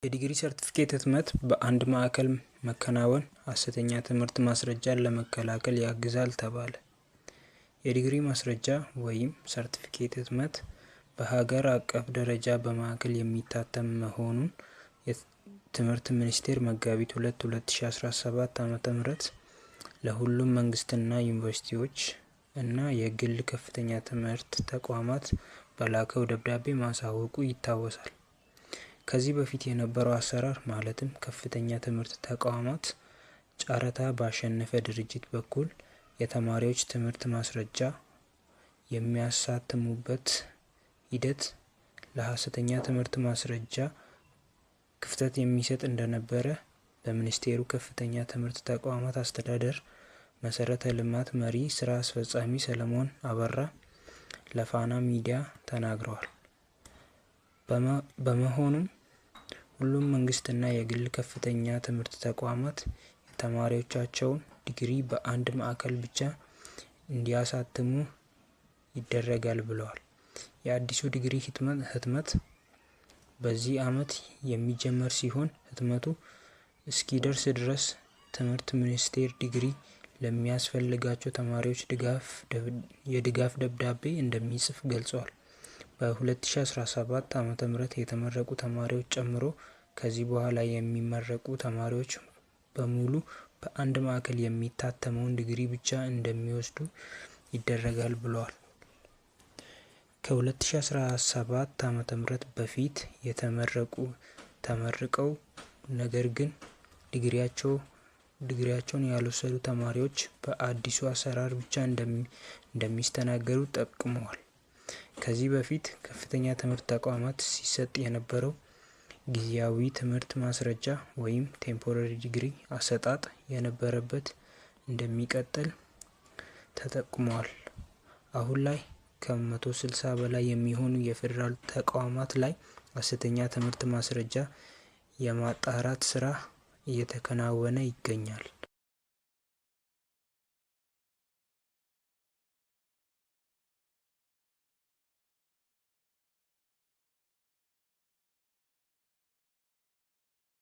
የዲግሪ ሰርቲፊኬት ህትመት በአንድ ማዕከል መከናወን ሐሰተኛ ትምህርት ማስረጃን ለመከላከል ያግዛል ተባለ። የዲግሪ ማስረጃ ወይም ሰርቲፊኬት ህትመት በሀገር አቀፍ ደረጃ በማዕከል የሚታተም መሆኑን የትምህርት ሚኒስቴር መጋቢት 2 2017 ዓ.ም ለሁሉም መንግስትና ዩኒቨርሲቲዎች እና የግል ከፍተኛ ትምህርት ተቋማት በላከው ደብዳቤ ማሳወቁ ይታወሳል። ከዚህ በፊት የነበረው አሰራር ማለትም ከፍተኛ ትምህርት ተቋማት ጨረታ ባሸነፈ ድርጅት በኩል የተማሪዎች ትምህርት ማስረጃ የሚያሳትሙበት ሂደት ለሐሰተኛ ትምህርት ማስረጃ ክፍተት የሚሰጥ እንደነበረ በሚኒስቴሩ ከፍተኛ ትምህርት ተቋማት አስተዳደር መሰረተ ልማት መሪ ስራ አስፈጻሚ ሰለሞን አበራ ለፋና ሚዲያ ተናግረዋል። በመሆኑም ሁሉም መንግስትና የግል ከፍተኛ ትምህርት ተቋማት የተማሪዎቻቸውን ዲግሪ በአንድ ማዕከል ብቻ እንዲያሳትሙ ይደረጋል ብለዋል። የአዲሱ ዲግሪ ህትመት በዚህ ዓመት የሚጀመር ሲሆን ህትመቱ እስኪደርስ ድረስ ትምህርት ሚኒስቴር ዲግሪ ለሚያስፈልጋቸው ተማሪዎች የድጋፍ ደብዳቤ እንደሚጽፍ ገልጿል። በ2017 ዓ.ም የተመረቁ ተማሪዎች ጨምሮ ከዚህ በኋላ የሚመረቁ ተማሪዎች በሙሉ በአንድ ማዕከል የሚታተመውን ዲግሪ ብቻ እንደሚወስዱ ይደረጋል ብለዋል። ከ2017 ዓ.ም በፊት ተመርቀው ነገር ግን ዲግሪያቸውን ያልወሰዱ ተማሪዎች በአዲሱ አሰራር ብቻ እንደሚስተናገዱ ጠቁመዋል። ከዚህ በፊት ከፍተኛ ትምህርት ተቋማት ሲሰጥ የነበረው ጊዜያዊ ትምህርት ማስረጃ ወይም ቴምፖራሪ ዲግሪ አሰጣጥ የነበረበት እንደሚቀጥል ተጠቁሟል። አሁን ላይ ከ160 በላይ የሚሆኑ የፌዴራል ተቋማት ላይ ሐሰተኛ ትምህርት ማስረጃ የማጣራት ስራ እየተከናወነ ይገኛል።